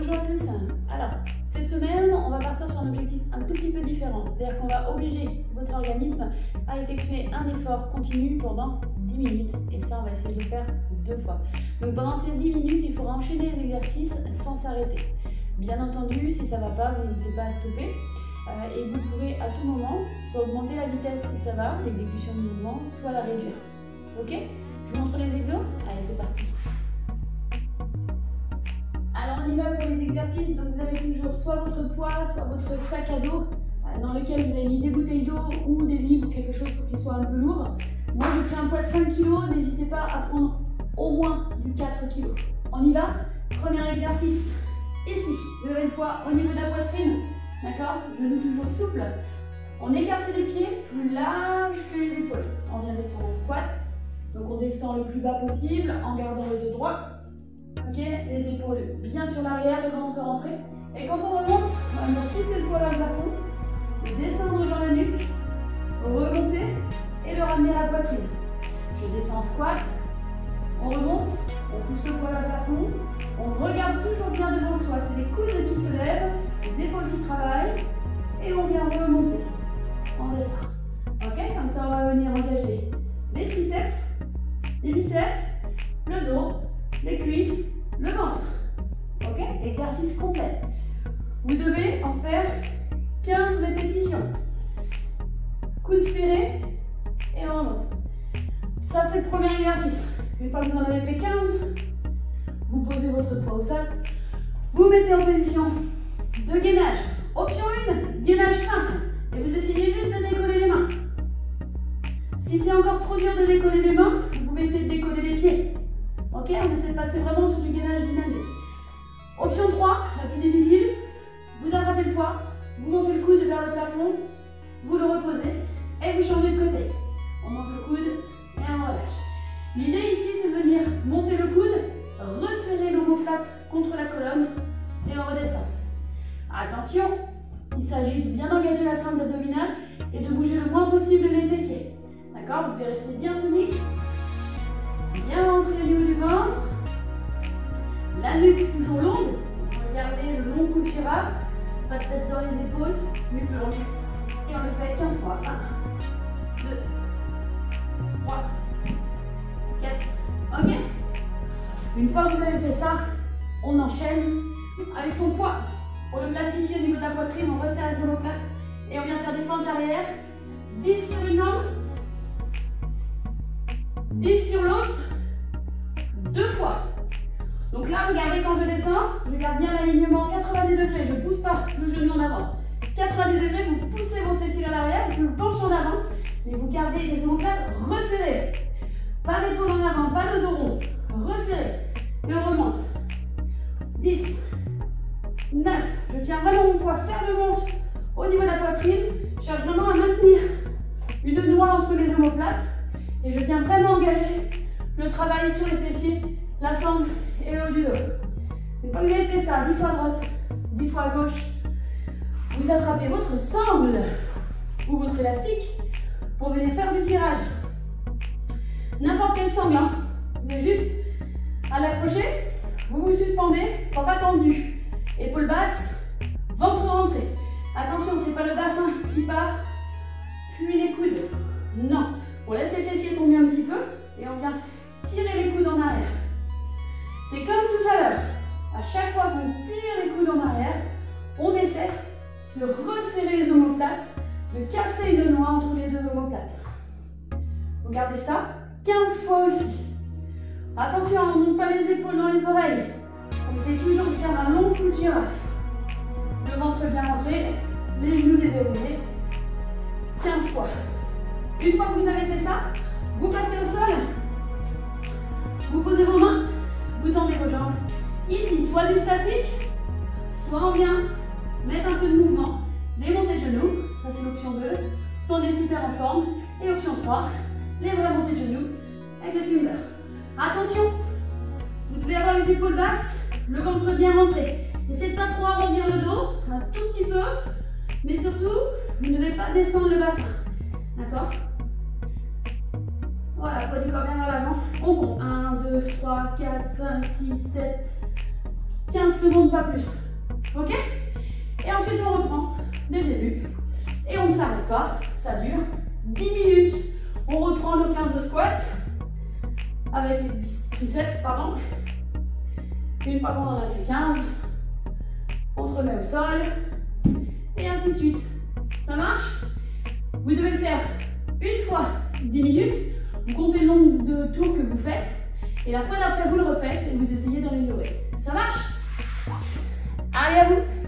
Bonjour à tous. Alors, cette semaine, on va partir sur un objectif un tout petit peu différent. C'est-à-dire qu'on va obliger votre organisme à effectuer un effort continu pendant 10 minutes. Et ça, on va essayer de le faire 2 fois. Donc pendant ces 10 minutes, il faudra enchaîner les exercices sans s'arrêter. Bien entendu, si ça ne va pas, vous n'hésitez pas à stopper. Et vous pourrez à tout moment soit augmenter la vitesse si ça va, l'exécution du mouvement, soit la réduire. Ok? Je vous montre les exos? Allez, c'est parti. Alors on y va pour les exercices, donc vous avez toujours soit votre poids, soit votre sac à dos dans lequel vous avez mis des bouteilles d'eau ou des livres ou quelque chose pour qu'il soit un peu lourd. Moi j'ai pris un poids de 5 kg, n'hésitez pas à prendre au moins du 4 kg. On y va? Premier exercice, ici, vous avez le poids au niveau de la poitrine, d'accord? Genoux toujours souples. On écarte les pieds plus large que les épaules. On vient descendre en squat, donc on descend le plus bas possible en gardant le dos droit. Ok, les épaules bien sur l'arrière, le ventre rentré. Et quand on remonte, on va pousser le poids vers le plafond, le descendre dans la nuque, remonter et le ramener à la poitrine. Je descends en squat, on remonte, on pousse le poids vers le plafond, on regarde toujours bien devant soi. C'est les coudes qui se lèvent, les épaules qui travaillent et on vient remonter. On descend. Ok, comme ça on va venir engager les triceps, les biceps, le dos, les cuisses, le ventre. Ok, exercice complet. Vous devez en faire 15 répétitions. Coude serré et on remonte. Ça c'est le premier exercice. Une fois que vous en avez fait 15, vous posez votre poids au sol. Vous mettez en position de gainage. Option 1, gainage simple. Et vous essayez juste de décoller les mains. Si c'est encore trop dur de décoller les mains, vous pouvez essayer de décoller les pieds. Ok, on essaie de passer vraiment sur du gainage dynamique. Option 3, la plus difficile, vous attrapez le poids, vous montez le coude vers le plafond, vous le reposez et vous changez de côté. On monte le coude et on relâche. L'idée ici, c'est de venir monter le coude, resserrer l'omoplate contre la colonne et on redescend. Attention, il s'agit de bien engager la sangle abdominale et de bouger le moins possible les fessiers. D'accord? Vous devez rester bien tonique. Bien rentrer au niveau du ventre. La nuque toujours longue. Regardez le long cou de girafe. Pas de tête dans les épaules. Nuque longue. Et on le fait 15 fois. 1, 2, 3, 4. Ok? Une fois que vous avez fait ça, on enchaîne avec son poids. On le place ici au niveau de la poitrine. On resserre les omoplates. Et on vient faire des fentes arrière. 10 sur une jambe. 10 sur l'autre. 2 fois. Donc là, regardez quand je descends, je garde bien l'alignement 90 degrés, je ne pousse pas le genou en avant. 90 degrés, vous poussez vos fessiers vers l'arrière, vous penchez en avant, mais vous gardez les omoplates resserrées. Pas d'épaule en avant, pas de dos rond. Resserré. Et on remonte. 10, 9, je tiens vraiment mon poids fermement au niveau de la poitrine. Je cherche vraiment à maintenir une noix entre les omoplates. Et je viens vraiment engager le travail sur les fessiers, la sangle et le haut du dos. Une fois que vous avez fait ça, 10 fois à droite, 10 fois à gauche, vous attrapez votre sangle ou votre élastique pour venir faire du tirage. N'importe quelle sangle, hein. Vous avez juste à l'accrocher, vous vous suspendez, pas tendu. Épaules basses, ventre rentré. Attention, c'est pas le bassin qui part, puis les coudes. Non. On laisse les fessiers tomber un petit peu et on vient tirer les coudes en arrière. C'est comme tout à l'heure. À chaque fois qu'on tire les coudes en arrière, on essaie de resserrer les omoplates, de casser une noix entre les deux omoplates. Vous gardez ça 15 fois aussi. Attention, on ne monte pas les épaules dans les oreilles. On essaie toujours de faire un long coup de girafe. Le ventre bien rentré, les genoux déverrouillés. 15 fois. Une fois que vous avez fait ça, vous passez au sol, vous posez vos mains, vous tendez vos jambes. Ici, soit du statique, soit on vient mettre un peu de mouvement, des montées de genoux, ça c'est l'option 2, soit on est super en forme, et option 3, les vraies montées de genoux avec le climber. Attention, vous devez avoir les épaules basses, le ventre bien rentré. Essayez de pas trop arrondir le dos, un tout petit peu, mais surtout, vous ne devez pas descendre le bassin. D'accord? Voilà, poids du corps bien vers l'avant. On compte. 1, 2, 3, 4, 5, 6, 7, 15 secondes, pas plus. Ok? Et ensuite, on reprend dès le début. Et on ne s'arrête pas. Ça dure 10 minutes. On reprend nos 15 de squat avec les triceps, pardon. Une fois qu'on en a fait 15, on se remet au sol. Et ainsi de suite. Ça marche? Vous devez le faire une fois 10 minutes. Vous comptez le nombre de tours que vous faites. Et la fois d'après, vous le refaites et vous essayez d'améliorer. Ça marche? Allez, à vous!